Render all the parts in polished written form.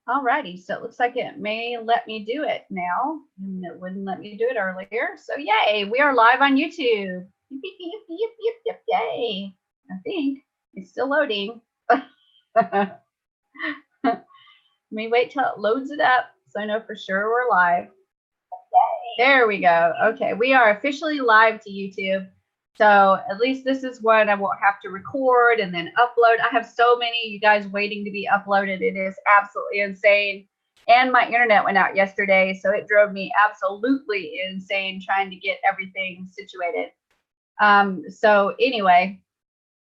Alrighty, so it looks like it may let me do it now, and it wouldn't let me do it earlier. So yay, we are live on YouTube. Yay. I think it's still loading. Let me wait till it loads it up so I know for sure we're live. There we go. Okay, we are officially live to YouTube. So at least this is one I won't have to record and then upload. I have so many of you guys waiting to be uploaded. It is absolutely insane. And my internet went out yesterday, so it drove me absolutely insane trying to get everything situated. So anyway,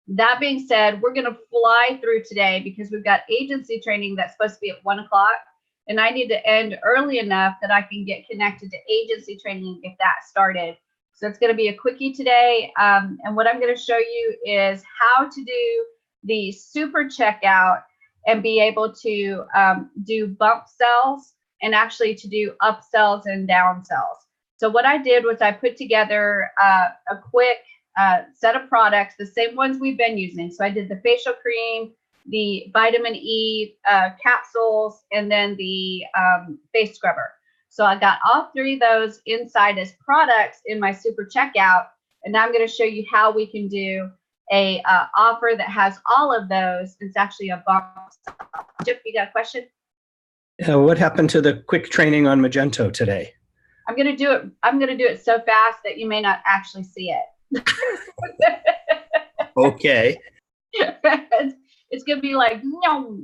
that being said, we're going to fly through today because we've got agency training that's supposed to be at 1 o'clock. And I need to end early enough that I can get connected to agency training and get that started. So it's going to be a quickie today. And what I'm going to show you is how to do the super checkout and be able to do bump sells and actually to do upsells and downsells. So what I did was I put together a quick set of products, the same ones we've been using. So I did the facial cream, the vitamin E capsules, and then the face scrubber. So I got all three of those inside as products in my super checkout. And now I'm going to show you how we can do a offer that has all of those. It's actually a bump. Chip, you got a question? What happened to the quick training on Magento today? I'm going to do it. I'm going to do it so fast that you may not actually see it. Okay. It's going to be like, no.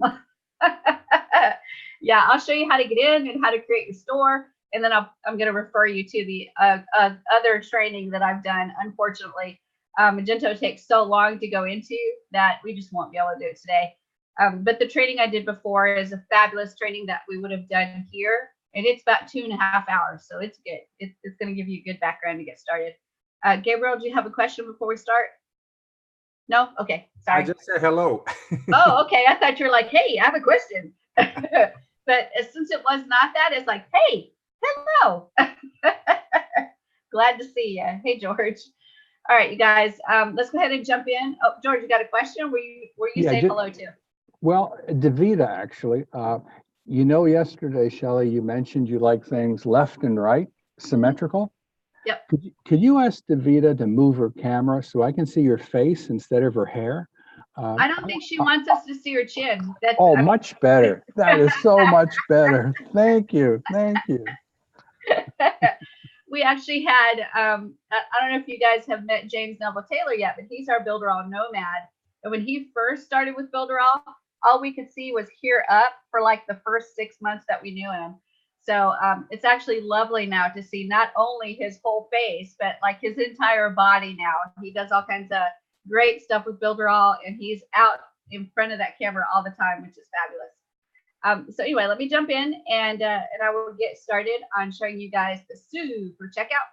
Yeah, I'll show you how to get in and how to create your store. And then I'm going to refer you to the other training that I've done. Unfortunately, Magento takes so long to go into that we just won't be able to do it today. But the training I did before is a fabulous training that we would have done here. And it's about 2.5 hours. So it's good. It's going to give you a good background to get started. Gabriel, do you have a question before we start? No? Okay. Sorry. I just said hello. Oh, okay. I thought you were like, hey, I have a question. But since it was not that, it's like, hey, hello. Glad to see you. Hey, George. All right, you guys, let's go ahead and jump in. Oh, George, you got a question? Were you saying hello to? Well, Davida, actually, you know, yesterday, Shelley, you mentioned you like things left and right, symmetrical. Yep. Could you ask Davida to move her camera so I can see your face instead of her hair? I don't think she wants us to see her chin. Much better. That is so much better. Thank you. Thank you. We actually had, I don't know if you guys have met James Neville Taylor yet, but he's our Builderall nomad. And when he first started with Builderall, all we could see was here up for like the first 6 months that we knew him. So it's actually lovely now to see not only his whole face, but like his entire body now. He does all kinds of great stuff with Builderall, and he's out in front of that camera all the time, which is fabulous. So anyway, let me jump in and I will get started on showing you guys the super checkout.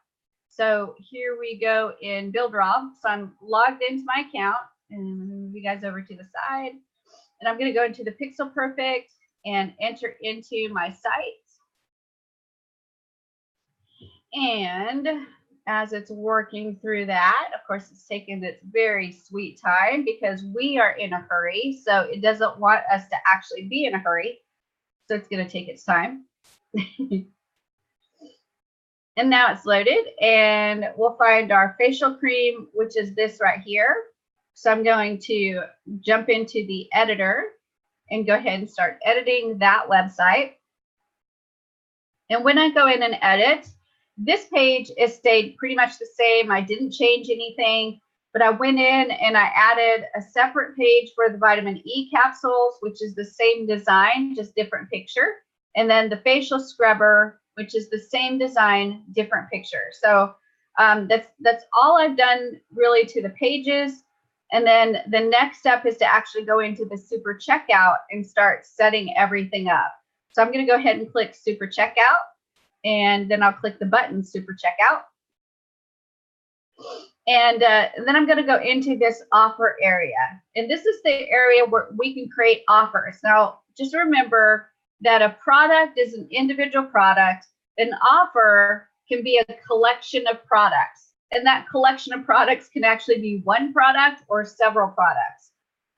So here we go in Builderall. So I'm logged into my account, and move you guys over to the side, and I'm going to go into the Pixel Perfect and enter into my site. And as it's working through that, of course, it's taking its very sweet time because we are in a hurry. So it doesn't want us to actually be in a hurry. So it's going to take its time. And now it's loaded, and we'll find our facial cream, which is this right here. So I'm going to jump into the editor and go ahead and start editing that website. And when I go in and edit, this page has stayed pretty much the same. I didn't change anything, but I went in and I added a separate page for the vitamin E capsules, which is the same design, just different picture. And then the facial scrubber, which is the same design, different picture. So that's all I've done really to the pages. And then the next step is to actually go into the super checkout and start setting everything up. So I'm going to go ahead and click super checkout. And then I'll click the button super checkout. And then I'm going to go into this offer area. And this is the area where we can create offers. Now, just remember that a product is an individual product. An offer can be a collection of products. And that collection of products can actually be one product or several products.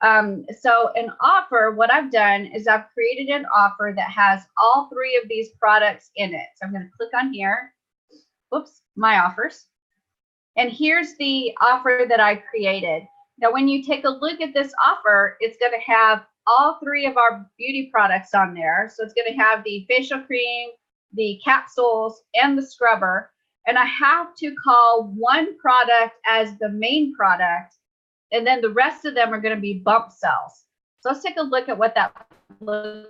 So an offer, what I've done is I've created an offer that has all three of these products in it. So I'm going to click on here. Oops, my offers. And here's the offer that I created. Now, when you take a look at this offer, it's going to have all three of our beauty products on there. So it's going to have the facial cream, the capsules, and the scrubber. And I have to call one product as the main product, and then the rest of them are going to be bump cells. So let's take a look at what that looks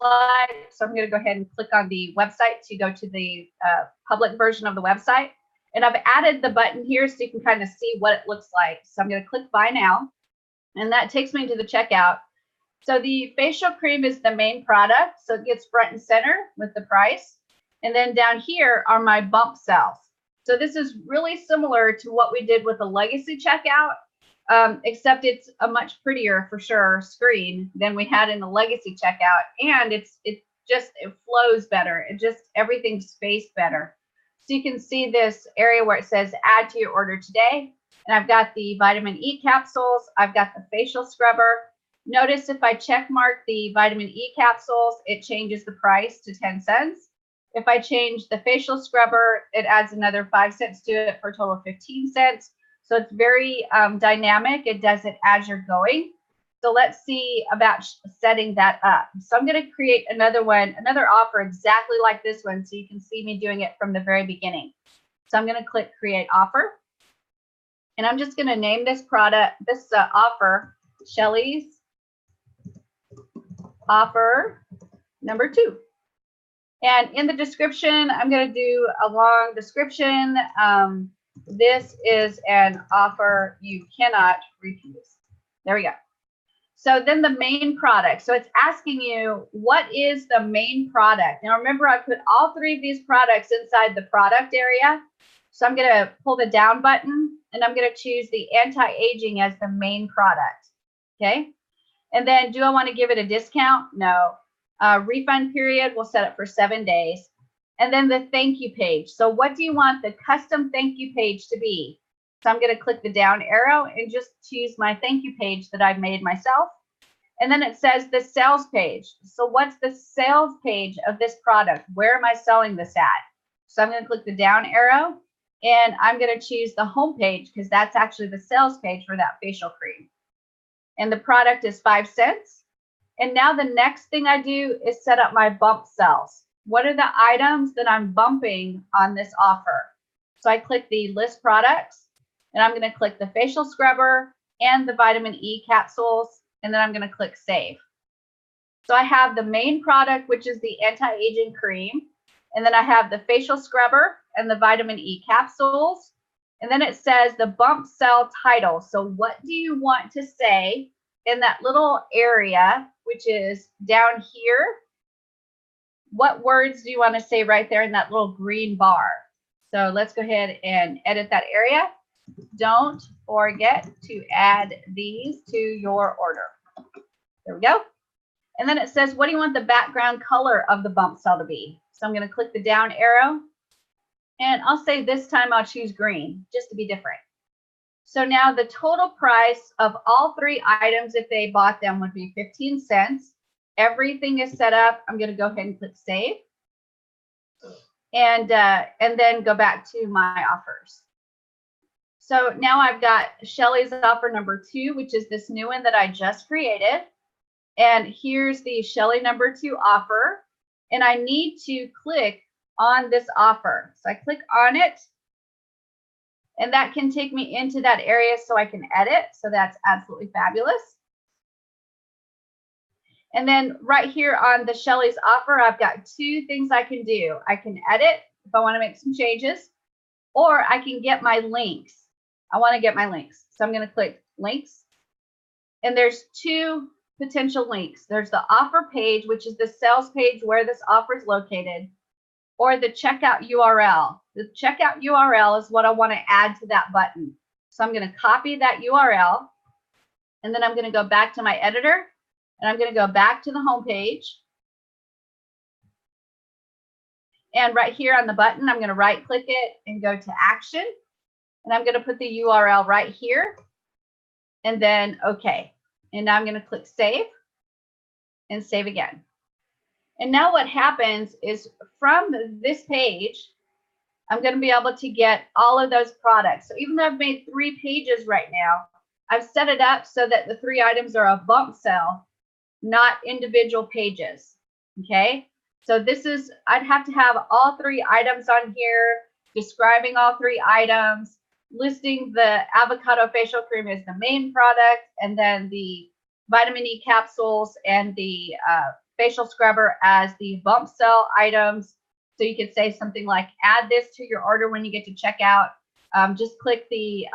like. So I'm going to go ahead and click on the website to go to the public version of the website. And I've added the button here so you can kind of see what it looks like. So I'm going to click buy now, and that takes me to the checkout. So the facial cream is the main product, so it gets front and center with the price. And then down here are my bump cells. So this is really similar to what we did with the legacy checkout, except it's a much prettier, for sure, screen than we had in the legacy checkout. And it flows better. Everything's spaced better. So you can see this area where it says add to your order today. And I've got the vitamin E capsules. I've got the facial scrubber. Notice if I check mark the vitamin E capsules, it changes the price to 10 cents. If I change the facial scrubber, it adds another 5 cents to it for a total of 15 cents. So it's very dynamic. It does it as you're going. So let's see about setting that up. So I'm going to create another offer exactly like this one, so you can see me doing it from the very beginning. So I'm going to click create offer, and I'm just going to name this offer Shelly's offer number 2. And in the description, I'm going to do a long description. This is an offer you cannot refuse. There we go. So then the main product. So it's asking you, what is the main product? Now remember, I put all three of these products inside the product area. So I'm going to pull the down button, and I'm going to choose the anti-aging as the main product. Okay. And then do I want to give it a discount? No. Refund period, we'll set it for 7 days. And then the thank you page. So what do you want the custom thank you page to be? So I'm going to click the down arrow and just choose my thank you page that I've made myself. And then it says the sales page. So what's the sales page of this product? Where am I selling this at? So I'm going to click the down arrow, and I'm going to choose the home page, because that's actually the sales page for that facial cream. And the product is 5 cents. And now the next thing I do is set up my bump cells. What are the items that I'm bumping on this offer? So I click the list products, and I'm going to click the facial scrubber and the vitamin E capsules, and then I'm going to click save. So I have the main product, which is the anti-aging cream, and then I have the facial scrubber and the vitamin E capsules, and then it says the bump cell title. So what do you want to say in that little area, which is down here? What words do you want to say right there in that little green bar? So let's go ahead and edit that area. Don't forget to add these to your order. There we go. And then it says, what do you want the background color of the bump cell to be? So I'm going to click the down arrow, and I'll say this time I'll choose green, just to be different. So now the total price of all three items, if they bought them, would be 15 cents. Everything is set up. I'm going to go ahead and click save, and then go back to my offers. So now I've got Shelly's offer number 2, which is this new one that I just created. And here's the Shelly number 2 offer. And I need to click on this offer. So I click on it, and that can take me into that area so I can edit. So that's absolutely fabulous. And then right here on the Shelly's offer, I've got 2 things I can do. I can edit if I want to make some changes, or I can get my links. I want to get my links. So I'm going to click links, and there's 2 potential links. There's the offer page, which is the sales page where this offer is located, or the checkout URL. The checkout URL is what I want to add to that button. So I'm going to copy that URL, and then I'm going to go back to my editor, and I'm going to go back to the home page. And right here on the button, I'm going to right click it and go to action. And I'm going to put the URL right here, and then OK. And now I'm going to click save and save again. And now what happens is from this page, I'm going to be able to get all of those products. So even though I've made 3 pages right now, I've set it up so that the 3 items are a bump sell, not individual pages. Okay. So this is, I'd have to have all 3 items on here, describing all 3 items, listing the avocado facial cream as the main product, and then the vitamin E capsules and the facial scrubber as the bump sell items. So you could say something like, add this to your order when you get to checkout. Just click the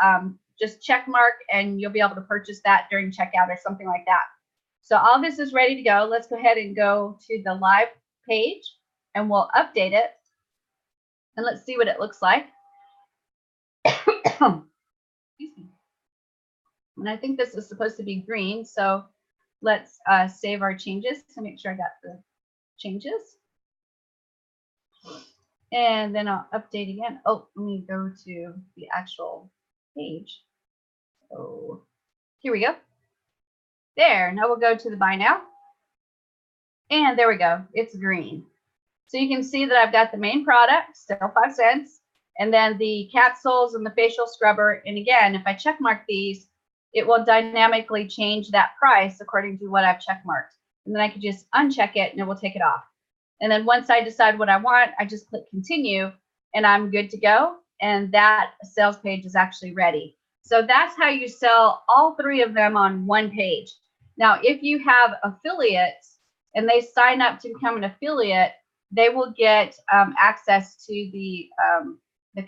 just check mark and you'll be able to purchase that during checkout or something like that. So all this is ready to go. Let's go ahead and go to the live page and we'll update it. And let's see what it looks like. Excuse me. And I think this is supposed to be green. So let's save our changes to make sure I got the changes. And then I'll update again. Oh, let me go to the actual page. So here we go. There, now we'll go to the buy now. And there we go, it's green. So you can see that I've got the main product, still 5 cents, and then the capsules and the facial scrubber. And again, if I check mark these, it will dynamically change that price according to what I've check marked. And then I could just uncheck it and it will take it off. And then once I decide what I want, I just click continue and I'm good to go. And that sales page is actually ready. So that's how you sell all 3 of them on one page. Now, if you have affiliates and they sign up to become an affiliate, they will get access to the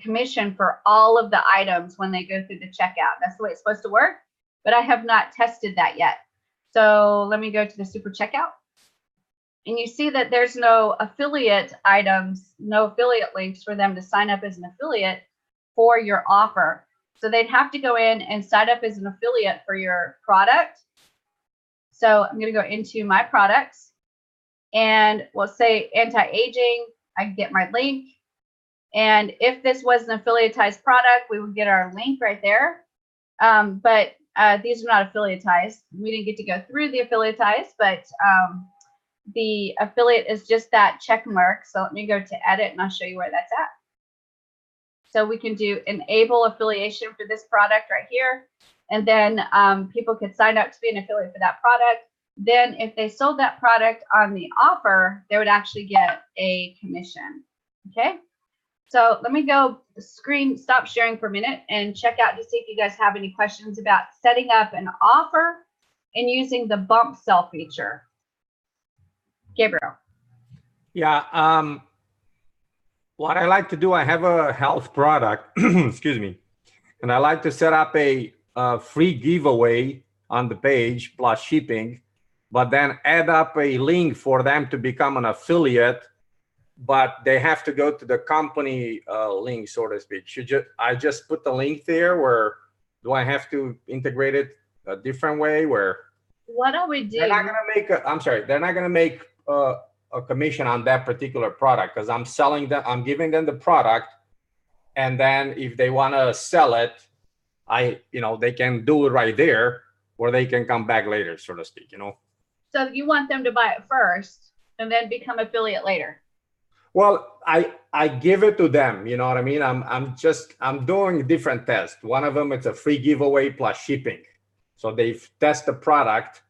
commission for all of the items when they go through the checkout. That's the way it's supposed to work, but I have not tested that yet. So let me go to the super checkout. And you see that there's no affiliate items, no affiliate links for them to sign up as an affiliate for your offer. So they'd have to go in and sign up as an affiliate for your product. So I'm going to go into my products and we'll say anti-aging. I can get my link. And if this was an affiliatized product, we would get our link right there. But these are not affiliatized. We didn't get to go through the affiliatized, but the affiliate is just that check mark. So let me go to edit and I'll show you where that's at. So we can do enable affiliation for this product right here. And then people could sign up to be an affiliate for that product. Then if they sold that product on the offer, they would actually get a commission. Okay. So let me go stop sharing for a minute and check out to see if you guys have any questions about setting up an offer and using the bump sell feature. Gabriel. Yeah. What I like to do, I have a health product, excuse me, and I like to set up a free giveaway on the page plus shipping, but then add up a link for them to become an affiliate, but they have to go to the company link, so to speak. I just put the link there, or do I have to integrate it a different way where? What do we do? They're not gonna make they're not gonna make a commission on that particular product because I'm selling them, I'm giving them the product, and then if they want to sell it, they can do it right there, or they can come back later, so to speak, So you want them to buy it first and then become affiliate later? Well, I give it to them, you know what I mean? I'm doing different tests. One of them, it's a free giveaway plus shipping. So they test the product,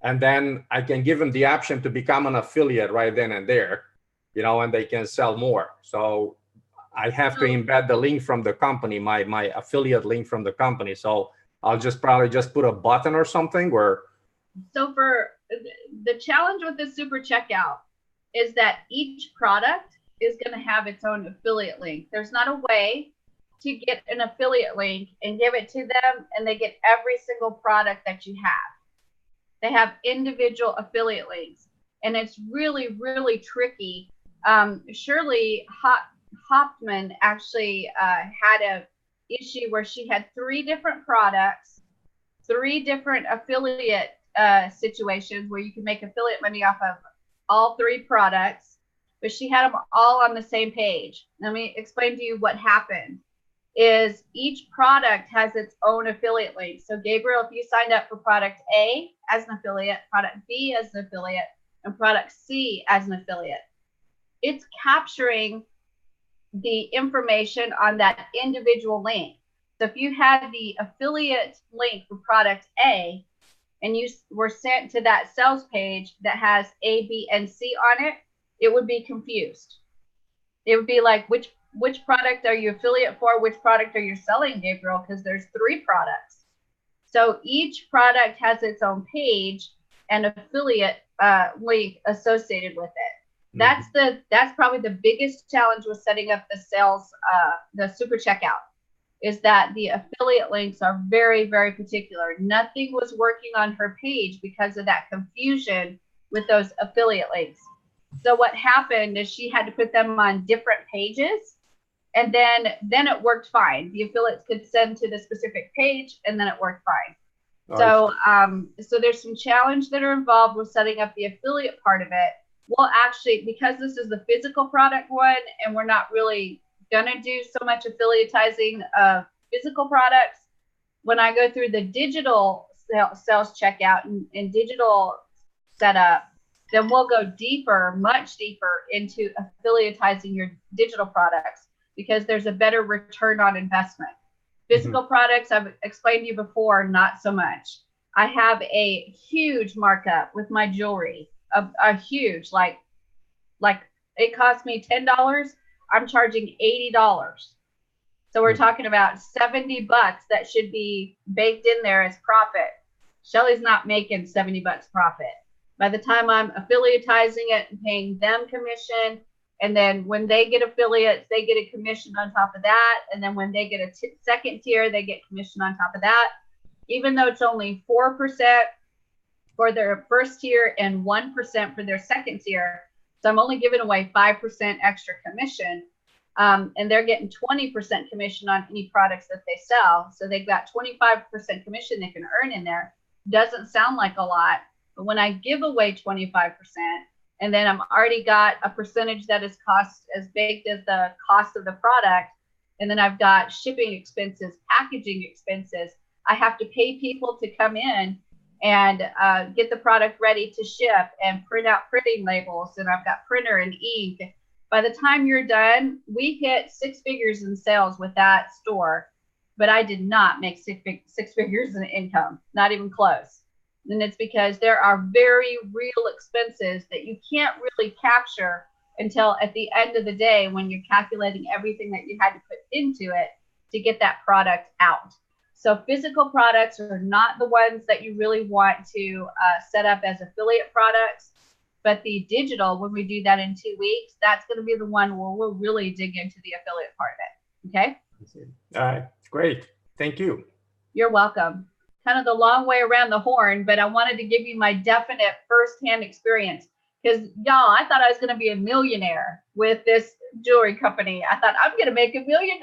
and then I can give them the option to become an affiliate right then and there, and they can sell more. So I have to embed the link from the company, my affiliate link from the company. So I'll probably just put a button or something where. So for the challenge with the super checkout is that each product is going to have its own affiliate link. There's not a way to get an affiliate link and give it to them and they get every single product that you have. They have individual affiliate links, and it's really, really tricky. Shirley Hopman actually had a issue where she had 3 different products, 3 different affiliate situations where you can make affiliate money off of all 3 products, but she had them all on the same page. Let me explain to you what happened. is each product has its own affiliate link. So Gabriel, if you signed up for product A as an affiliate, product B as an affiliate, and product C as an affiliate, it's capturing the information on that individual link. So if you had the affiliate link for product A and you were sent to that sales page that has A, B, and C on it, it would be confused. It would be like, which product are you affiliate for? Which product are you selling, Gabriel? Because there's 3 products. So each product has its own page and affiliate link associated with it. That's probably the biggest challenge with setting up the sales, the super checkout, is that the affiliate links are very, very particular. Nothing was working on her page because of that confusion with those affiliate links. So what happened is she had to put them on different pages, and then it worked fine. The affiliates could send to the specific page, and then it worked fine. So so there's some challenge that are involved with setting up the affiliate part of it. Well, actually, because this is the physical product one, and we're not really gonna do so much affiliatizing of physical products, when I go through the digital sales checkout and digital setup, then we'll go deeper, much deeper into affiliatizing your digital products, because there's a better return on investment. Physical products, I've explained to you before, not so much. I have a huge markup with my jewelry, a huge, like it cost me $10. I'm charging $80. So we're talking about $70 that should be baked in there as profit. Shelly's not making $70 profit. By the time I'm affiliatizing it and paying them commission, and then when they get affiliates, they get a commission on top of that. And then when they get a second tier, they get commission on top of that. Even though it's only 4% for their first tier and 1% for their second tier. So I'm only giving away 5% extra commission. And they're getting 20% commission on any products that they sell. So they've got 25% commission they can earn in there. Doesn't sound like a lot, but when I give away 25%, and then I'm already got a percentage that is cost as baked as the cost of the product, and then I've got shipping expenses, packaging expenses. I have to pay people to come in and get the product ready to ship and print out printing labels, and I've got printer and ink. By the time you're done, we hit 6 figures in sales with that store, but I did not make six figures in income, not even close. And it's because there are very real expenses that you can't really capture until at the end of the day when you're calculating everything that you had to put into it to get that product out. So physical products are not the ones that you really want to set up as affiliate products, but the digital, when we do that in 2 weeks, that's going to be the one where we'll really dig into the affiliate part of it. Okay? All right, great. Thank you. You're welcome. Kind of the long way around the horn, but I wanted to give you my definite firsthand experience, because y'all, I thought I was going to be a millionaire with this jewelry company. I thought I'm going to make $1 million.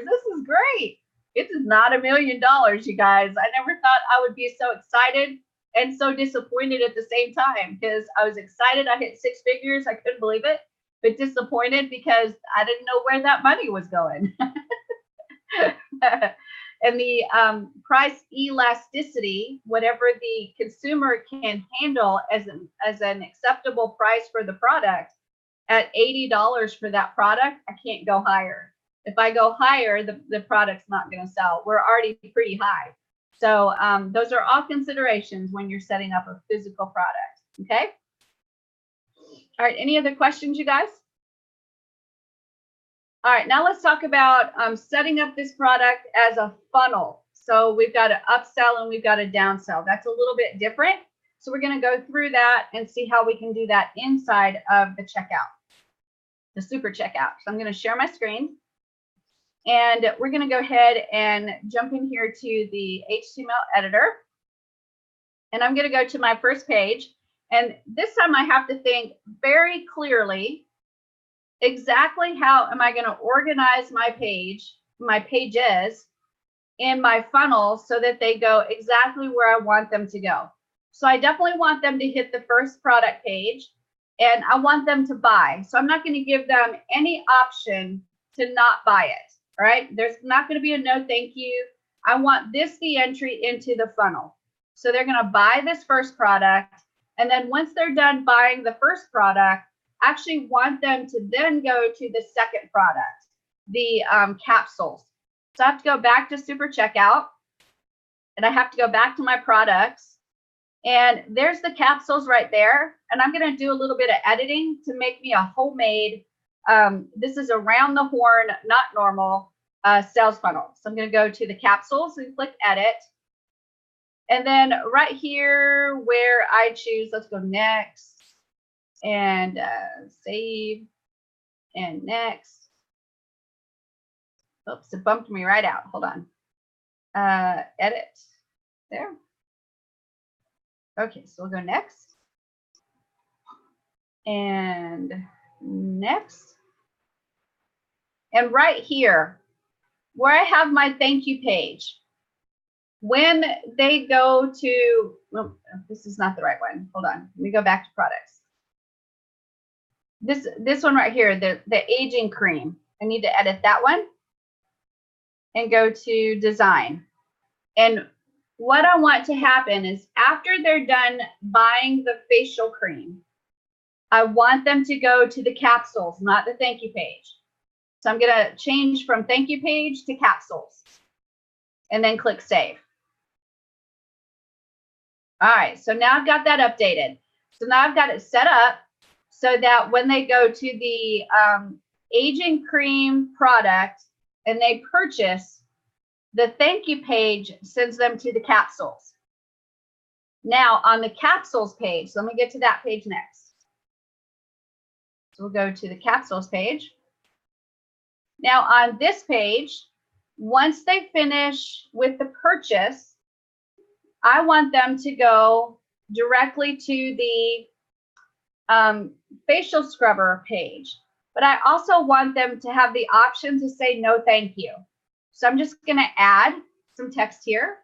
This is great. This is not $1 million, you guys. I never thought I would be so excited and so disappointed at the same time, because I was excited. I hit 6 figures. I couldn't believe it, but disappointed because I didn't know where that money was going. And the price elasticity, whatever the consumer can handle as an acceptable price for the product, at $80 for that product, I can't go higher. If I go higher, the product's not going to sell. We're already pretty high. So those are all considerations when you're setting up a physical product. Okay. All right. Any other questions, you guys? All right, now let's talk about setting up this product as a funnel. So we've got an upsell and we've got a downsell. That's a little bit different. So we're going to go through that and see how we can do that inside of the checkout, the super checkout. So I'm going to share my screen, and we're going to go ahead and jump in here to the HTML editor. And I'm going to go to my first page. And this time I have to think very clearly exactly how am I going to organize my pages in my funnel so that they go exactly where I want them to go. So I definitely want them to hit the first product page, and I want them to buy. So I'm not going to give them any option to not buy it. All right, there's not going to be a no thank you. I want this the entry into the funnel. So they're going to buy this first product. And then once they're done buying the first product, I actually want them to then go to the second product, the capsules. So I have to go back to Super Checkout, and I have to go back to my products. And there's the capsules right there. And I'm going to do a little bit of editing to make me a homemade, this is around the horn, not normal, sales funnel. So I'm going to go to the capsules and click edit. And then right here where I choose, let's go next and save and next. Oops, it bumped me right out. Hold on. Edit there. Okay, so we'll go next and next. And right here where I have my thank you page, when they go to, well, this is not the right one. Hold on. Let me go back to products. This one right here, the aging cream. I need to edit that one and go to design. And what I want to happen is after they're done buying the facial cream, I want them to go to the capsules, not the thank you page. So I'm going to change from thank you page to capsules and then click save. All right, so now I've got that updated. So now I've got it set up so that when they go to the aging cream product and they purchase, the thank you page sends them to the capsules. Now on the capsules page, so let me get to that page next. So we'll go to the capsules page. Now on this page, once they finish with the purchase, I want them to go directly to the facial scrubber page, but I also want them to have the option to say no thank you. So I'm just going to add some text here,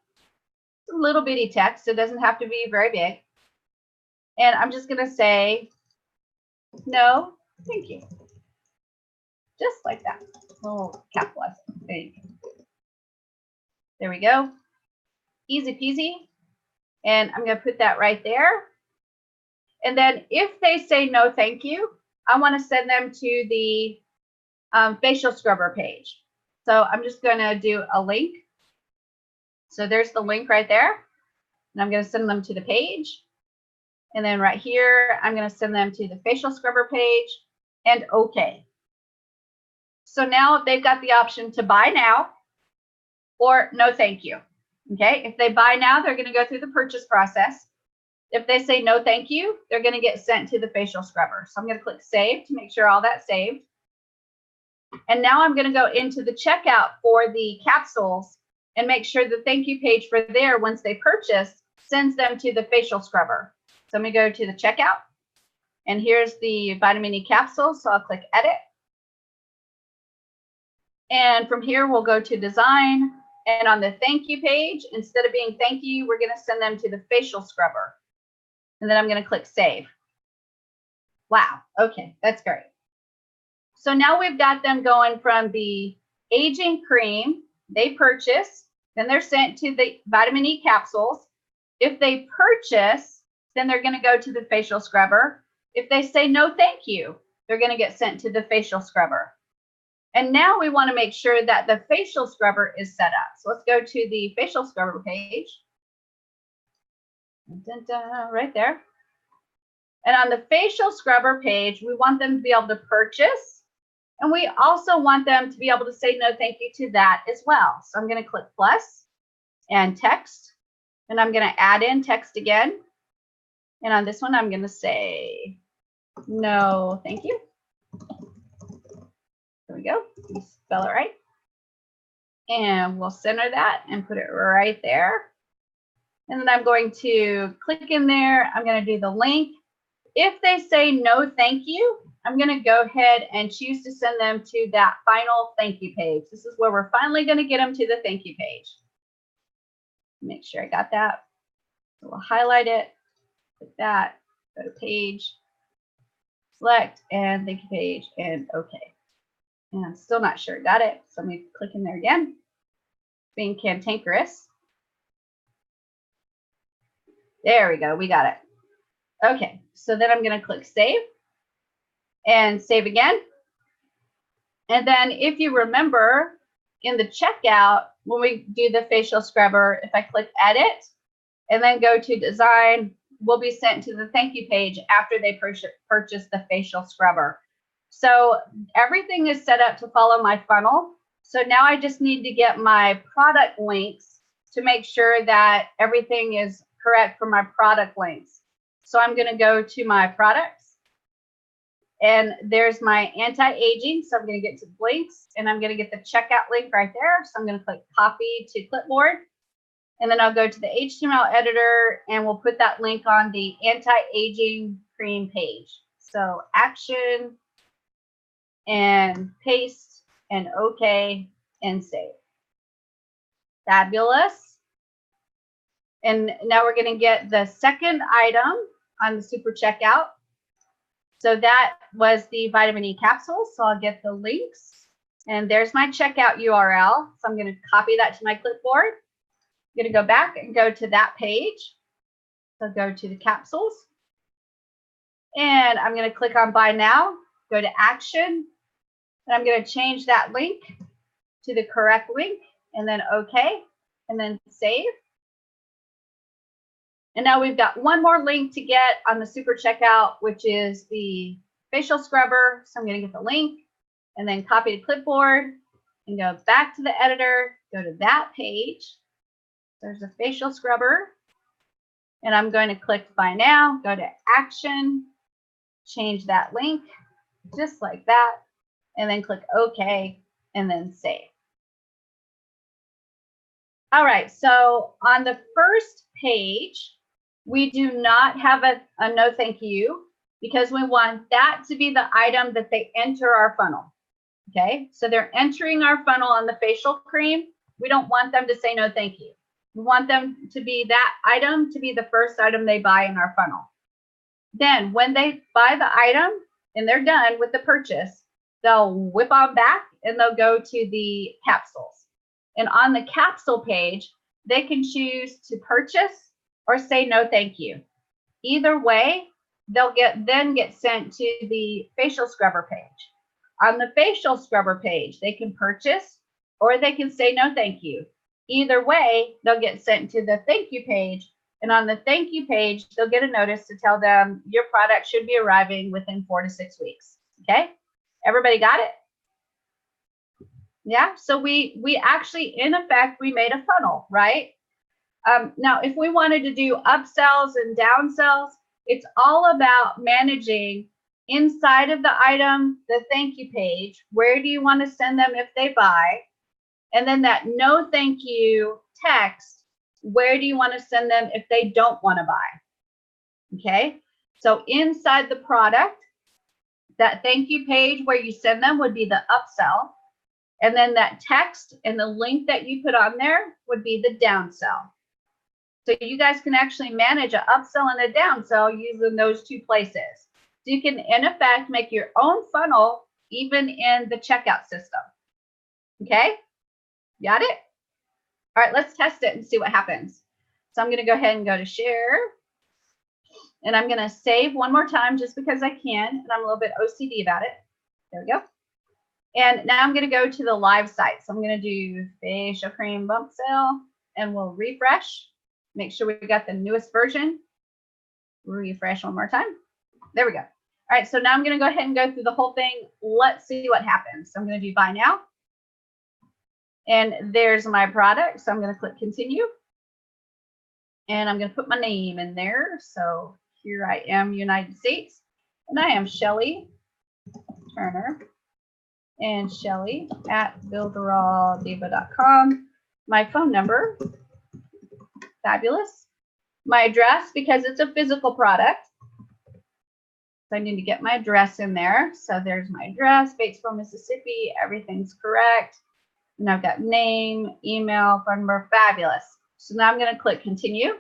some little bitty text. It doesn't have to be very big. And I'm just going to say no thank you. Just like that. Oh, capitalize it. There we go. Easy peasy. And I'm going to put that right there. And then if they say no thank you, I want to send them to the facial scrubber page. So I'm just going to do a link. So there's the link right there. And I'm going to send them to the page. And then right here, I'm going to send them to the facial scrubber page and OK. So now they've got the option to buy now or no thank you. Okay, if they buy now, they're going to go through the purchase process. If they say no thank you, they're going to get sent to the facial scrubber. So I'm going to click save to make sure all that's saved. And now I'm going to go into the checkout for the capsules and make sure the thank you page for there, once they purchase, sends them to the facial scrubber. So I'm going to go to the checkout. And here's the vitamin E capsule. So I'll click edit. And from here, we'll go to design. And on the thank you page, instead of being thank you, we're going to send them to the facial scrubber. And then I'm going to click save. Wow. Okay, that's great. So now we've got them going from the aging cream they purchase, then they're sent to the vitamin E capsules. If they purchase, then they're going to go to the facial scrubber. If they say no thank you, they're going to get sent to the facial scrubber. And now we want to make sure that the facial scrubber is set up. So let's go to the facial scrubber page. Dun, dun, right there. And on the facial scrubber page, we want them to be able to purchase. And we also want them to be able to say no thank you to that as well. So I'm going to click plus and text. And I'm going to add in text again. And on this one, I'm going to say no thank you. There we go. Spell it right. And we'll center that and put it right there. And then I'm going to click in there. I'm going to do the link. If they say no thank you, I'm going to go ahead and choose to send them to that final thank you page. This is where we're finally going to get them to the thank you page. Make sure I got that. So we'll highlight it, click that, go to page, select, and thank you page, and OK. And I'm still not sure. Got it. So I'm going to click in there again. Being cantankerous. There we go. We got it. Okay. So then I'm going to click save and save again. And then if you remember in the checkout, when we do the facial scrubber, if I click edit and then go to design, we'll be sent to the thank you page after they purchase the facial scrubber. So everything is set up to follow my funnel. So now I just need to get my product links to make sure that everything is correct for my product links. So I'm going to go to my products, and there's my anti-aging. So I'm going to get to links, and I'm going to get the checkout link right there. So I'm going to click copy to clipboard, and then I'll go to the HTML editor, and we'll put that link on the anti-aging cream page. So action and paste and OK and save. Fabulous. And now we're going to get the second item on the super checkout. So that was the vitamin E capsules. So I'll get the links, and there's my checkout URL. So I'm going to copy that to my clipboard. I'm going to go back and go to that page. So go to the capsules, and I'm going to click on buy now, go to action, and I'm going to change that link to the correct link, and then OK, and then save. And now we've got one more link to get on the super checkout, which is the facial scrubber. So I'm going to get the link and then copy to clipboard and go back to the editor, go to that page. There's a facial scrubber, and I'm going to click buy now, go to action, change that link just like that, and then click OK and then save. All right, so on the first page, we do not have a no thank you, because we want that to be the item that they enter our funnel. Okay, so they're entering our funnel on the facial cream. We don't want them to say no thank you. We want them to be that item to be the first item they buy in our funnel. Then when they buy the item and they're done with the purchase, they'll whip on back and they'll go to the capsules. And on the capsule page, they can choose to purchase or say no thank you. Either way, they'll then get sent to the facial scrubber page. On the facial scrubber page, they can purchase or they can say no thank you. Either way, they'll get sent to the thank you page. And on the thank you page, they'll get a notice to tell them your product should be arriving within 4 to 6 weeks. Okay, everybody got it? Yeah, so we actually, in effect, we made a funnel, right? Now, if we wanted to do upsells and downsells, it's all about managing inside of the item, the thank you page. Where do you want to send them if they buy? And then that no thank you text, where do you want to send them if they don't want to buy? Okay, so inside the product, that thank you page where you send them would be the upsell. And then that text and the link that you put on there would be the downsell. So you guys can actually manage an upsell and a downsell using those two places. So you can, in effect, make your own funnel even in the checkout system. Okay, got it? All right, let's test it and see what happens. So I'm going to go ahead and go to share. And I'm going to save one more time just because I can. And I'm a little bit OCD about it. There we go. And now I'm going to go to the live site. So I'm going to do facial cream bump sale, and we'll refresh. Make sure we got the newest version. Refresh one more time. There we go. All right, so now I'm going to go ahead and go through the whole thing. Let's see what happens. So I'm going to do buy now. And there's my product. So I'm going to click continue. And I'm going to put my name in there. So here I am, United States. And I am Shelly Turner. And Shelly at builderalldiva.com. My phone number. Fabulous. My address, because it's a physical product. So I need to get my address in there. So there's my address, Batesville, Mississippi. Everything's correct. And I've got name, email, phone number. Fabulous. So now I'm going to click continue.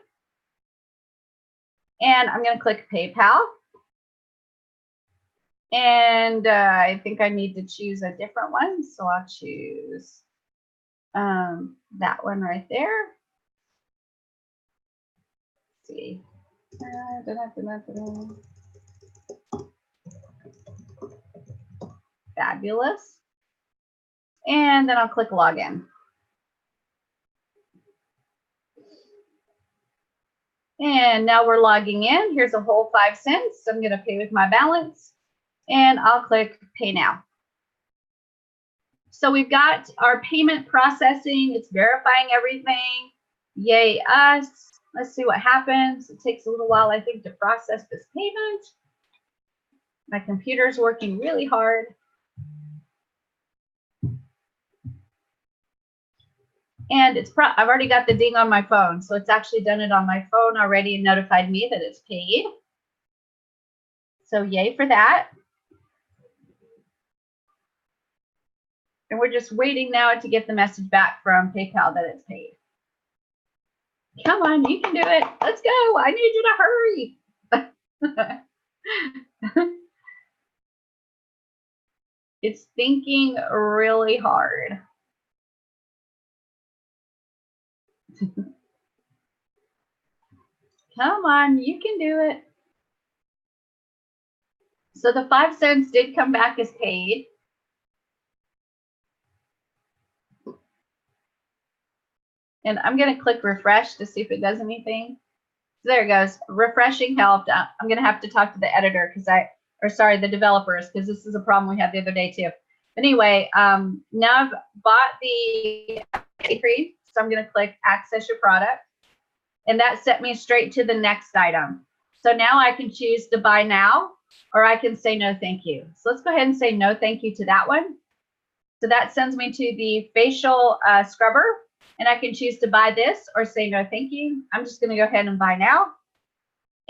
And I'm going to click PayPal. And I think I need to choose a different one. So I'll choose that one right there. Let's see. Fabulous. And then I'll click login. And now we're logging in. Here's a whole 5 cents. I'm going to pay with my balance. And I'll click pay now. So we've got our payment processing. It's verifying everything. Yay us. Let's see what happens. It takes a little while, I think, to process this payment. My computer's working really hard. And I've already got the ding on my phone. So it's actually done it on my phone already and notified me that it's paid. So yay for that. And we're just waiting now to get the message back from PayPal that it's paid. Come on, you can do it. Let's go. I need you to hurry. It's thinking really hard. Come on, you can do it. So the 5 cents did come back as paid. And I'm going to click refresh to see if it does anything. So there it goes. Refreshing helped. I'm going to have to talk to the editor the developers, because this is a problem we had the other day too. But anyway, now I've bought the free, so I'm going to click access your product. And that set me straight to the next item. So now I can choose to buy now, or I can say no thank you. So let's go ahead and say no thank you to that one. So that sends me to the facial scrubber. And I can choose to buy this or say no thank you. I'm just going to go ahead and buy now.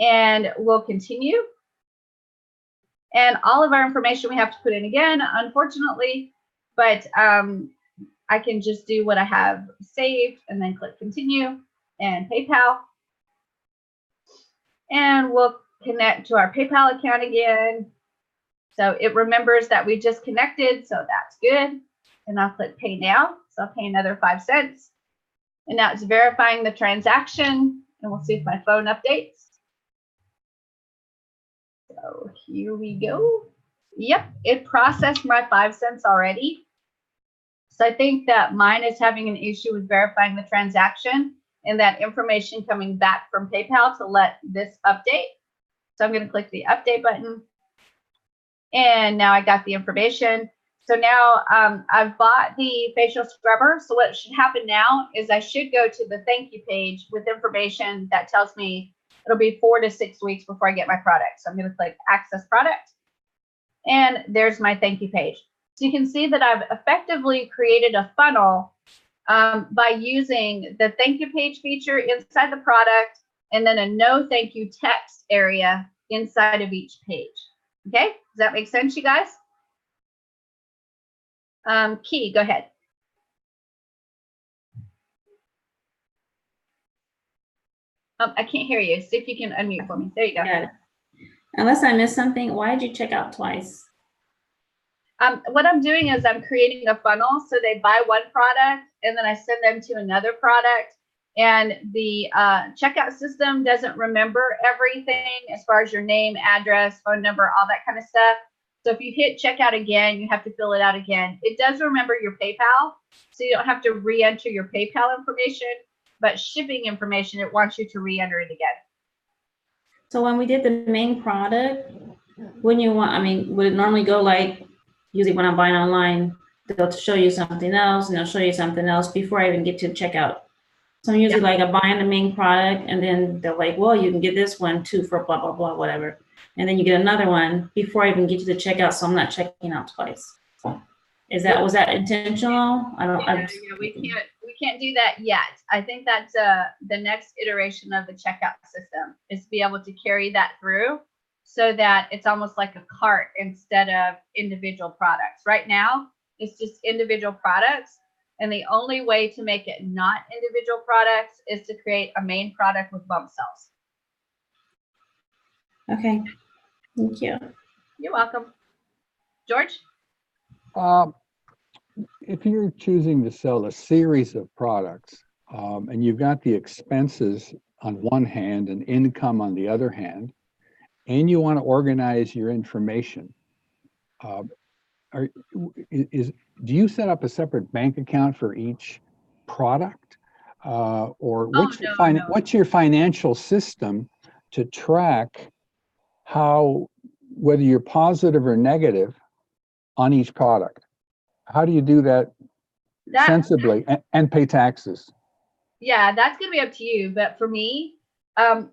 And we'll continue. And all of our information we have to put in again, unfortunately. But I can just do what I have saved and then click continue and PayPal. And we'll connect to our PayPal account again. So it remembers that we just connected, so that's good. And I'll click pay now. So I'll pay another 5 cents. And now it's verifying the transaction, and we'll see if my phone updates. So here we go. Yep, it processed my 5 cents already. So I think that mine is having an issue with verifying the transaction and that information coming back from PayPal to let this update. So I'm going to click the update button. And now I got the information. So now I've bought the facial scrubber. So what should happen now is I should go to the thank you page with information that tells me it'll be 4 to 6 weeks before I get my product. So I'm going to click access product. And there's my thank you page. So you can see that I've effectively created a funnel by using the thank you page feature inside the product and then a no thank you text area inside of each page. Okay, does that make sense, you guys? Key, go ahead. I can't hear you. See if you can unmute for me. There you go. Got it. Unless I missed something, why did you check out twice? What I'm doing is I'm creating a funnel. So they buy one product and then I send them to another product. And the checkout system doesn't remember everything as far as your name, address, phone number, all that kind of stuff. So if you hit checkout again, you have to fill it out again. It does remember your PayPal, so you don't have to re-enter your PayPal information, but shipping information, it wants you to re-enter it again. So when we did the main product, wouldn't you want, I mean, would it normally go like, usually when I'm buying online, they'll show you something else and they'll show you something else before I even get to checkout. So I'm usually like I'm buying the main product and then they're like, well, you can get this one too for blah, blah, blah, whatever. And then you get another one before I even get to the checkout. So I'm not checking out twice. Was that intentional? We can't do that yet. I think that's the next iteration of the checkout system is to be able to carry that through so that it's almost like a cart instead of individual products. Right now, it's just individual products. And the only way to make it not individual products is to create a main product with bump cells. Okay. Thank you. You're welcome. George? If you're choosing to sell a series of products, and you've got the expenses on one hand and income on the other hand, and you want to organize your information, do you set up a separate bank account for each product? Or what's your financial system to track whether you're positive or negative on each product? How do you do that sensibly and pay taxes? Yeah, that's going to be up to you. But for me,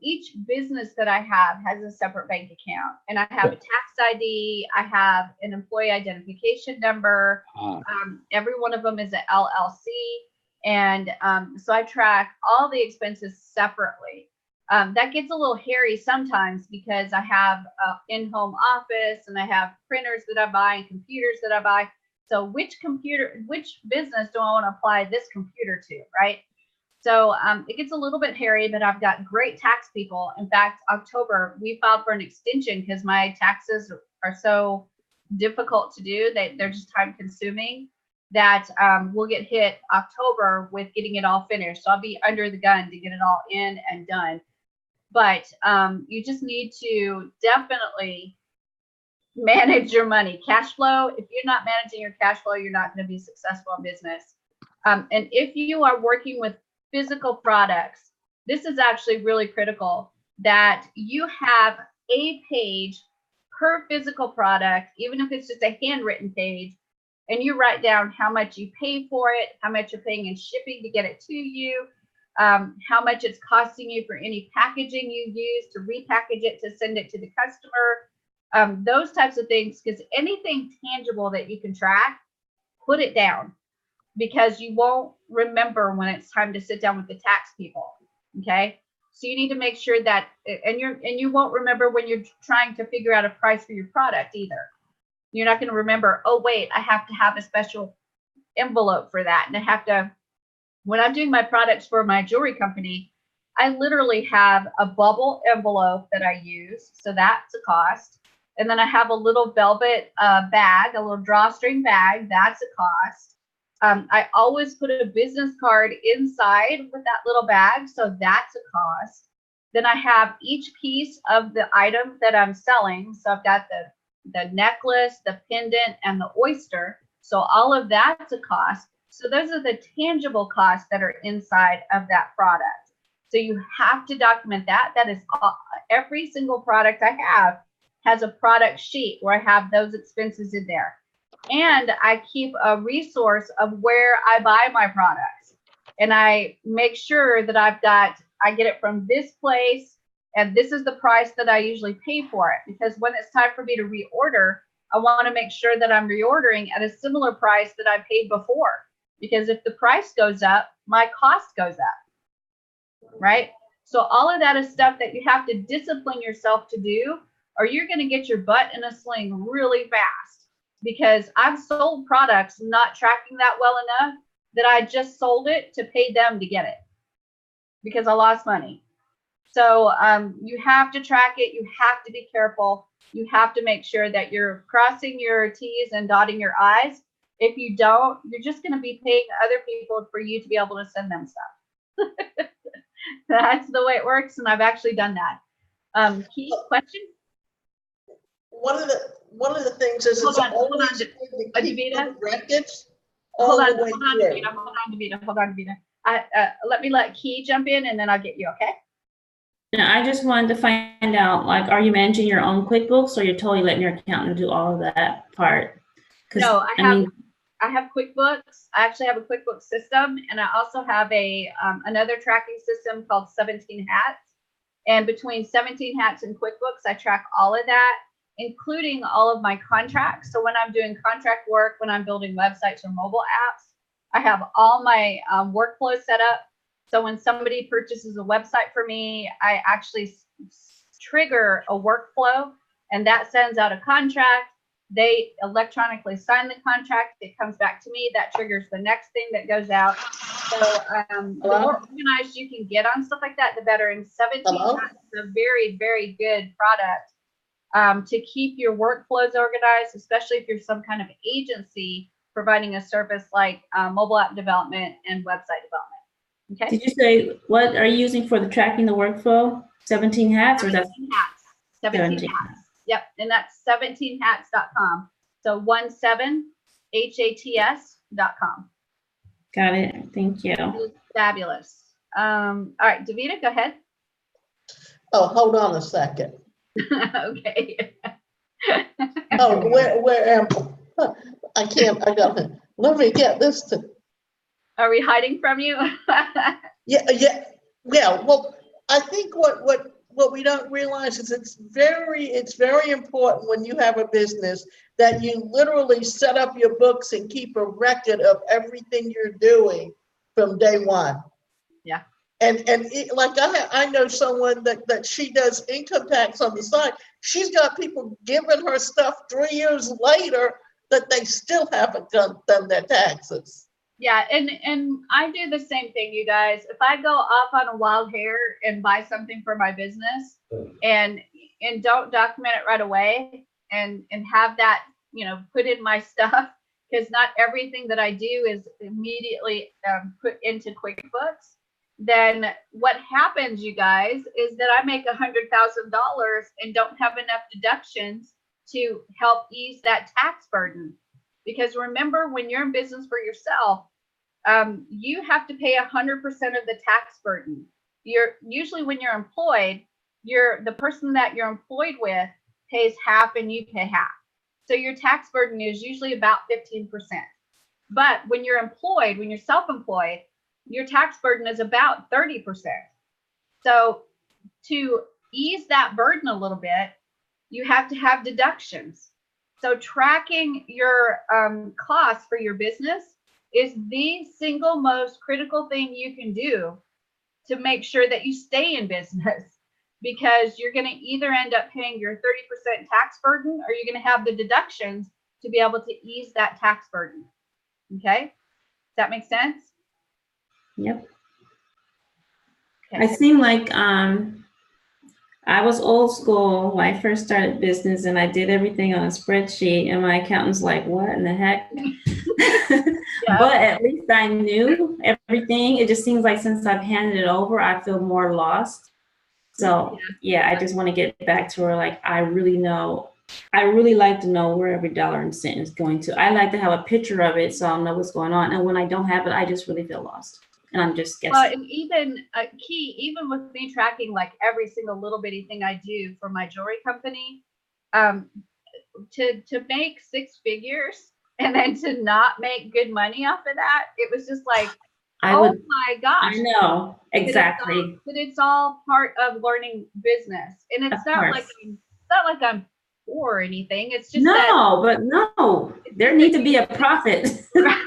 each business that I have has a separate bank account, and I have a tax ID. I have an employee identification number. Every one of them is an LLC. And so I track all the expenses separately. That gets a little hairy sometimes because I have an in-home office and I have printers that I buy and computers that I buy. So which business do I want to apply this computer to, right? So it gets a little bit hairy, but I've got great tax people. In fact, October, we filed for an extension because my taxes are so difficult to do. They're just time consuming that we'll get hit October with getting it all finished. So I'll be under the gun to get it all in and done. But you just need to definitely manage your money. Cash flow, if you're not managing your cash flow, you're not going to be successful in business. And if you are working with physical products, this is actually really critical that you have a page per physical product, even if it's just a handwritten page, and you write down how much you pay for it, how much you're paying in shipping to get it to you, how much it's costing you for any packaging you use to repackage it to send it to the customer, those types of things, because anything tangible that you can track, put it down, because you won't remember when it's time to sit down with the tax people. Okay, so you need to make sure that, and you won't remember when you're trying to figure out a price for your product either. You're not going to remember, oh wait, I have to have a special envelope for that, and I have to. When I'm doing my products for my jewelry company, I literally have a bubble envelope that I use, so that's a cost. And then I have a little velvet bag, a little drawstring bag, that's a cost. I always put a business card inside with that little bag, so that's a cost. Then I have each piece of the item that I'm selling. So I've got the necklace, the pendant, and the oyster. So all of that's a cost. So those are the tangible costs that are inside of that product. So you have to document that. That is every single product I have has a product sheet where I have those expenses in there. And I keep a resource of where I buy my products. And I make sure that I get it from this place, and this is the price that I usually pay for it. Because when it's time for me to reorder, I want to make sure that I'm reordering at a similar price that I paid before. Because if the price goes up, my cost goes up, right? So all of that is stuff that you have to discipline yourself to do, or you're going to get your butt in a sling really fast. Because I've sold products not tracking that well enough that I just sold it to pay them to get it because I lost money. So you have to track it. You have to be careful. You have to make sure that you're crossing your T's and dotting your I's. If you don't, you're just going to be paying other people for you to be able to send them stuff. That's the way it works, and I've actually done that. Keith, question? One of the things is it's always good to keep the records all the way through. Hold on, Davina. Let Key jump in, and then I'll get you, okay? Now, I just wanted to find out, like, are you managing your own QuickBooks, or you're totally letting your accountant do all of that part? No, I have QuickBooks. I actually have a QuickBooks system, and I also have another tracking system called 17 Hats. And between 17 Hats and QuickBooks, I track all of that, including all of my contracts. So when I'm doing contract work, when I'm building websites or mobile apps, I have all my workflows set up. So when somebody purchases a website for me, I actually trigger a workflow, and that sends out a contract. They electronically sign the contract. It comes back to me. That triggers the next thing that goes out. So the more organized you can get on stuff like that, the better. And 17 is a very, very good product to keep your workflows organized, especially if you're some kind of agency providing a service like mobile app development and website development. Okay. Did you say, what are you using for the tracking the workflow? 17 hats or that's 17 hats. 17 hats. Yep. And that's 17hats.com. So 17hats.com. Got it. Thank you. Fabulous. All right, Davida, go ahead. Oh, hold on a second. Okay. Oh, where am I? Let me get this to. Are we hiding from you? Yeah. Well, I think what we don't realize is it's very important when you have a business that you literally set up your books and keep a record of everything you're doing from day one. Yeah. And like I know someone that she does income tax on the side. She's got people giving her stuff 3 years later that they still haven't done their taxes. Yeah, and I do the same thing, you guys. If I go off on a wild hair and buy something for my business and don't document it right away and have that, put in my stuff, because not everything that I do is immediately put into QuickBooks, then what happens, you guys, is that I make $100,000 and don't have enough deductions to help ease that tax burden. Because remember, when you're in business for yourself, you have to pay 100% of the tax burden. Usually when you're employed, the person that you're employed with pays half and you pay half. So your tax burden is usually about 15%. But when you're employed, when you're self-employed, your tax burden is about 30%. So to ease that burden a little bit, you have to have deductions. So tracking your costs for your business is the single most critical thing you can do to make sure that you stay in business, because you're going to either end up paying your 30% tax burden or you're going to have the deductions to be able to ease that tax burden. Okay? Does that make sense? Yep. Okay. I seem like I was old school when I first started business, and I did everything on a spreadsheet, and my accountant's like, what in the heck? Yeah. But at least I knew everything. It just seems like since I've handed it over, I feel more lost. So yeah, I just want to get back to where like I really like to know where every dollar and cent is going to. I like to have a picture of it so I'll know what's going on. And when I don't have it, I just really feel lost. And I'm just guessing. Well, and even even with me tracking like every single little bitty thing I do for my jewelry company, to make 6 figures and then to not make good money off of that, it was just like, my gosh. I know, exactly. But it's all part of learning business, and it's not like I'm poor or anything. It's just there needs to be a profit.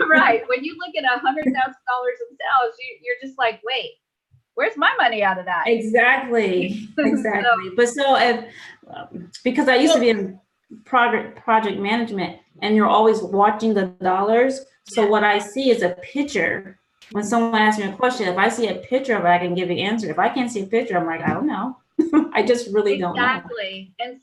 Right. When you look at $100,000 in sales, you're just like, wait, where's my money out of that? Exactly. But so if because I used to be in project management, and you're always watching the dollars. So what I see is a picture. When someone asks me a question, if I see a picture of it, I can give the answer. If I can't see a picture, I'm like, I don't know. I just really don't know. Exactly. And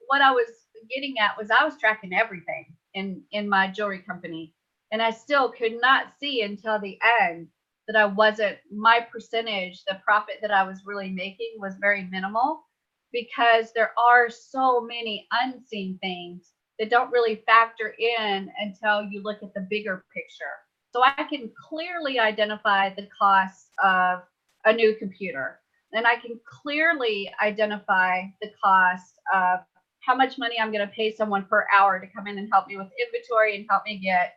what I was getting at was I was tracking everything in my jewelry company. And I still could not see until the end that my percentage, the profit that I was really making was very minimal, because there are so many unseen things that don't really factor in until you look at the bigger picture. So I can clearly identify the cost of a new computer, and I can clearly identify the cost of how much money I'm going to pay someone per hour to come in and help me with inventory and help me get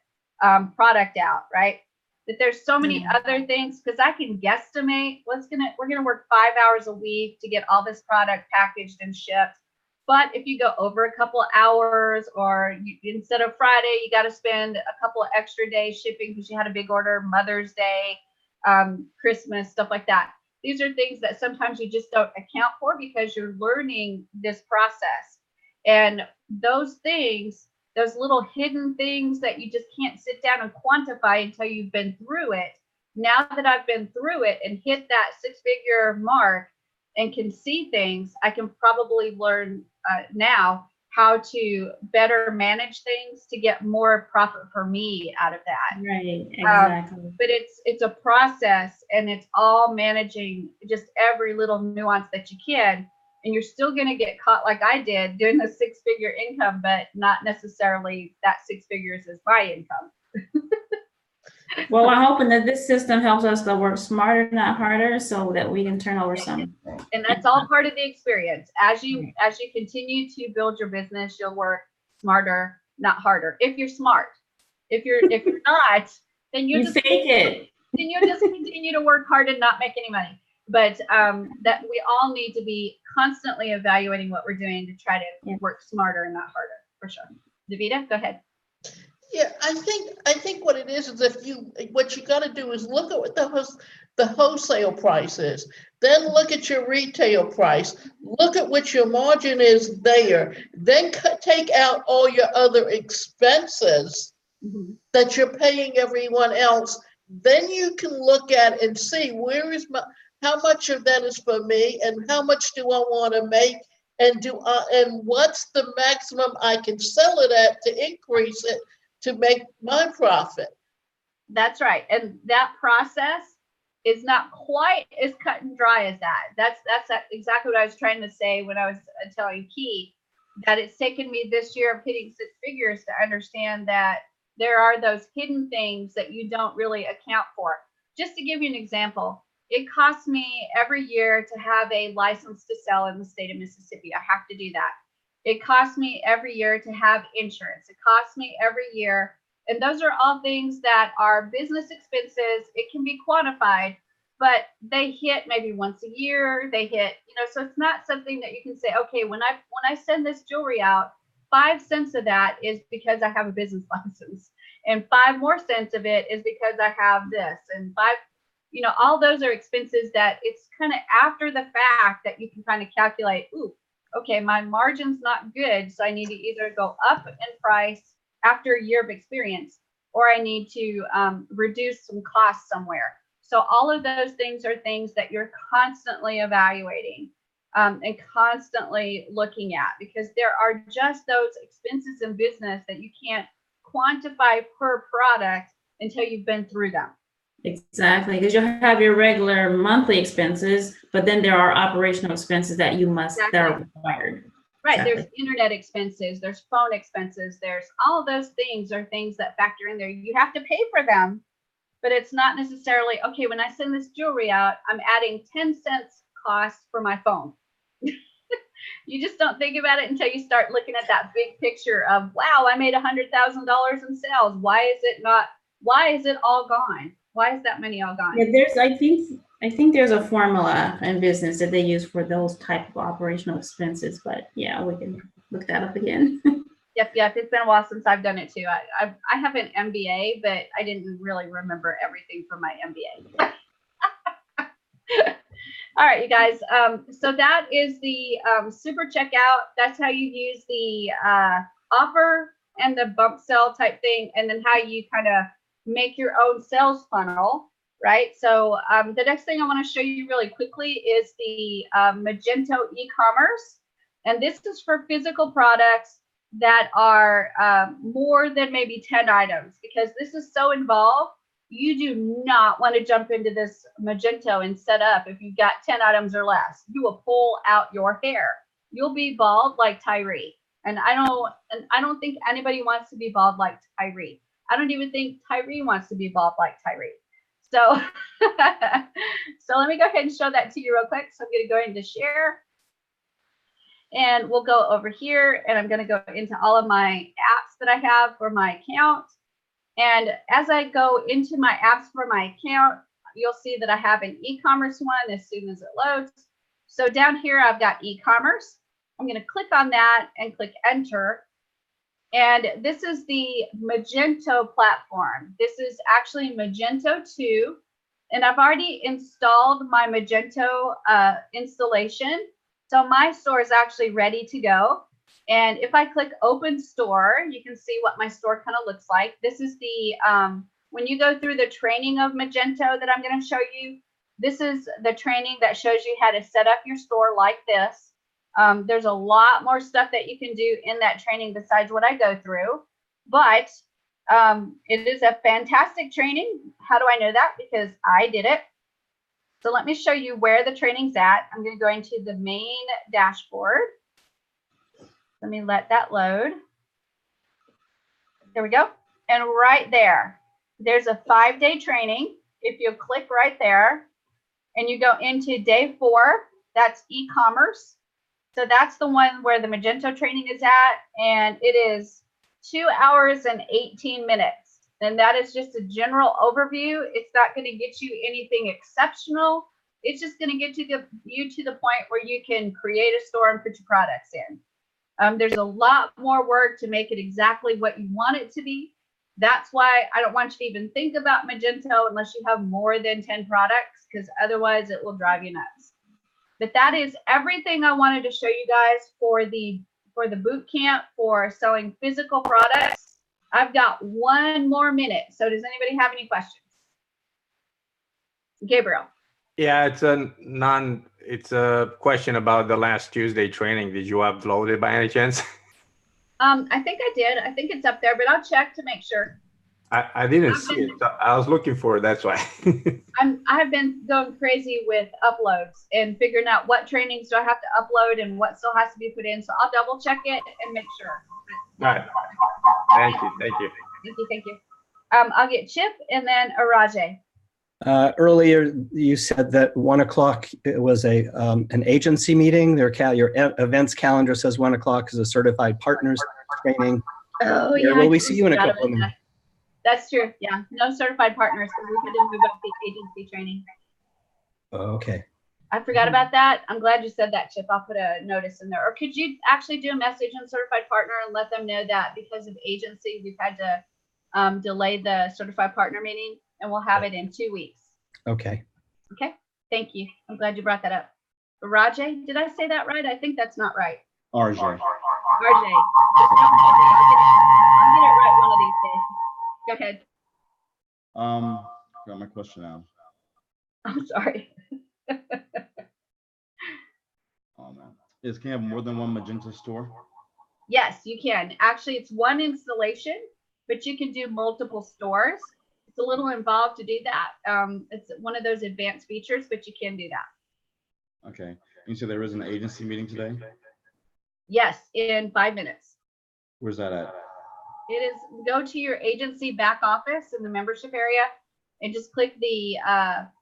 product out, right? That there's so many other things, because I can guesstimate we're going to work 5 hours a week to get all this product packaged and shipped. But if you go over a couple of hours, or instead of Friday, you got to spend a couple of extra days shipping because you had a big order, Mother's Day, Christmas, stuff like that. These are things that sometimes you just don't account for because you're learning this process. And those things, those little hidden things that you just can't sit down and quantify until you've been through it. Now that I've been through it and hit that 6-figure mark, and can see things, I can probably learn now how to better manage things to get more profit for me out of that. Right, exactly. But it's a process, and it's all managing just every little nuance that you can. And you're still going to get caught like I did doing a 6-figure income, but not necessarily that 6 figures is my income. Well, I'm hoping that this system helps us to work smarter, not harder, so that we can turn over some. And that's all part of the experience. As you continue to build your business, you'll work smarter, not harder. If you're smart. If you're not, then you just fake it. Then you just continue to work hard and not make any money. But that we all need to be constantly evaluating what we're doing to try to work smarter and not harder, for sure. Davida, go ahead. Yeah, I think what it is what you got to do is look at what the wholesale price is, then look at your retail price, look at what your margin is there, then take out all your other expenses that you're paying everyone else. Then you can look at and see how much of that is for me, and how much do I want to make, and what's the maximum I can sell it at to increase it to make my profit. That's right. And that process is not quite as cut and dry as that. That's exactly what I was trying to say when I was telling Key that it's taken me this year of hitting 6 figures to understand that there are those hidden things that you don't really account for. Just to give you an example, it costs me every year to have a license to sell in the state of Mississippi. I have to do that. It costs me every year to have insurance. It costs me every year. And those are all things that are business expenses. It can be quantified, but they hit maybe once a year. They hit, so it's not something that you can say, okay, when I send this jewelry out, 5 cents of that is because I have a business license, and 5 more cents of it is because I have this, and 5, all those are expenses that it's kind of after the fact that you can kind of calculate, ooh, okay, my margin's not good, so I need to either go up in price after a year of experience, or I need to reduce some costs somewhere. So all of those things are things that you're constantly evaluating and constantly looking at, because there are just those expenses in business that you can't quantify per product until you've been through them. Exactly, because you'll have your regular monthly expenses, but then there are operational expenses that you must, that are required. Right, Exactly. There's internet expenses, there's phone expenses, there's all those things are things that factor in there. You have to pay for them, but it's not necessarily, okay, when I send this jewelry out, I'm adding 10 cents cost for my phone. You just don't think about it until you start looking at that big picture of, wow, I made $100,000 in sales. Why is it all gone? Why is that money all gone? Yeah, I think there's a formula in business that they use for those type of operational expenses, but yeah, we can look that up again. Yep. It's been a while since I've done it too. I have an MBA, but I didn't really remember everything from my MBA. All right, you guys. So that is the super checkout. That's how you use the offer and the bump sell type thing, and then how you kind of make your own sales funnel, right? So the next thing I want to show you really quickly is the Magento Ecommerce. And this is for physical products that are more than maybe 10 items, because this is so involved. You do not want to jump into this Magento and set up if you've got 10 items or less. You will pull out your hair. You'll be bald like Tyree. And I don't think anybody wants to be bald like Tyree. I don't even think Tyree wants to be bald like Tyree. So, so let me go ahead and show that to you real quick. So I'm going to go into share. And we'll go over here, and I'm going to go into all of my apps that I have for my account. And as I go into my apps for my account, you'll see that I have an e-commerce one as soon as it loads. So down here, I've got e-commerce. I'm going to click on that and click enter. And this is the Magento platform. This is actually Magento 2. And I've already installed my Magento installation. So my store is actually ready to go. And if I click open store, you can see what my store kind of looks like. This is the, when you go through the training of Magento that I'm going to show you, This is the training that shows you how to set up your store like this. There's a lot more stuff that you can do in that training besides what I go through, but it is a fantastic training. How do I know that? Because I did it. So let me show you where the training's at. I'm going to go into the main dashboard. Let me let that load. There we go. And right there, there's a 5-day training. If you click right there and you go into day 4, that's e-commerce. So that's the one where the Magento training is at, and it is 2 hours and 18 minutes. And that is just a general overview. It's not going to get you anything exceptional. It's just going to get you to the point where you can create a store and put your products in. There's a lot more work to make it exactly what you want it to be. That's why I don't want you to even think about Magento unless you have more than 10 products, because otherwise it will drive you nuts. But that is everything I wanted to show you guys for the boot camp for selling physical products. I've got 1 more minute. So does anybody have any questions? Gabriel. Yeah, it's a question about the last Tuesday training. Did you upload it by any chance? I think I did. I think it's up there, but I'll check to make sure. I didn't see it. So I was looking for it. That's why. I have been going crazy with uploads and figuring out what trainings do I have to upload and what still has to be put in. So I'll double check it and make sure. All right. Thank you. Thank you. Thank you. Thank you. I'll get Chip and then Araje. Earlier, you said that 1 o'clock it was an agency meeting. Your events calendar says 1 o'clock is a certified partners training. Oh, yeah. Will we see you in a couple of minutes? That's true. Yeah. No certified partners. So we had to move up the agency training. Okay. I forgot about that. I'm glad you said that, Chip. I'll put a notice in there. Or could you actually do a message on certified partner and let them know that because of agency, we've had to delay the certified partner meeting, and we'll have it in 2 weeks. Okay. Okay. Thank you. I'm glad you brought that up. Rajay, did I say that right? I think that's not right. RJ. RJ. I'll get it right one of these days. Go ahead. Got my question now. I'm sorry. Oh man. Can you have more than one Magento store? Yes, you can. Actually, it's one installation, but you can do multiple stores. It's a little involved to do that. It's one of those advanced features, but you can do that. Okay. And you said there is an agency meeting today? Yes, in 5 minutes. Where's that at? It is, go to your agency back office in the membership area and just click the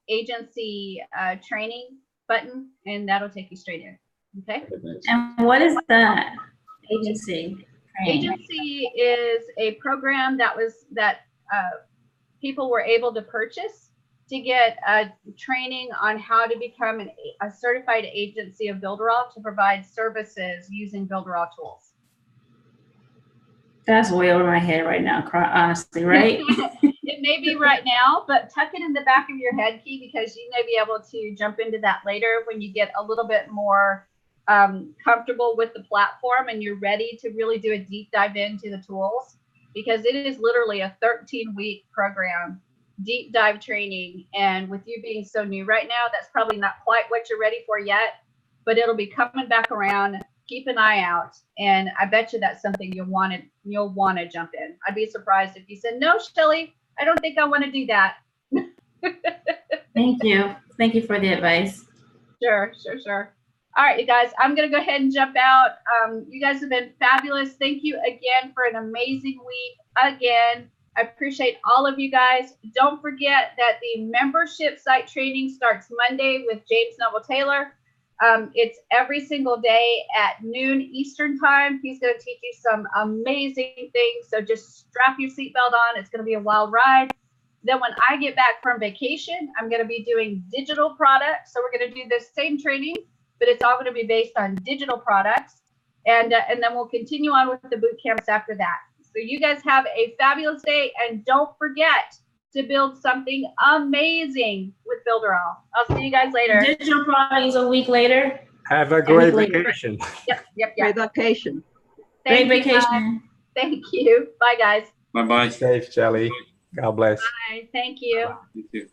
agency training button, and that'll take you straight in. Okay. And what is that agency training? Agency is a program that people were able to purchase to get training on how to become a certified agency of Builderall to provide services using Builderall tools. That's way over my head right now, honestly, right? It may be right now, but tuck it in the back of your head, Key, because you may be able to jump into that later when you get a little bit more comfortable with the platform and you're ready to really do a deep dive into the tools, because it is literally a 13-week program, deep dive training. And with you being so new right now, that's probably not quite what you're ready for yet, but it'll be coming back around. Keep an eye out, and I bet you that's something you'll want to jump in. I'd be surprised if you said, no, Shelly, I don't think I want to do that. Thank you. Thank you for the advice. Sure. All right, you guys, I'm going to go ahead and jump out. You guys have been fabulous. Thank you again for an amazing week. Again, I appreciate all of you guys. Don't forget that the membership site training starts Monday with James Noble Taylor. It's every single day at noon Eastern time. He's going to teach you some amazing things. So just strap your seatbelt on. It's going to be a wild ride. Then when I get back from vacation, I'm going to be doing digital products. So we're going to do this same training, but it's all going to be based on digital products. And then we'll continue on with the boot camps after that. So you guys have a fabulous day, and don't forget to build something amazing with Builderall. I'll see you guys later. Digital products a week later. Have a great vacation. Yep. Great vacation. Great Thank you, guys. vacation. Thank you. Bye, guys. Bye-bye. Safe, Shelly. God bless. Bye. Thank you. You too.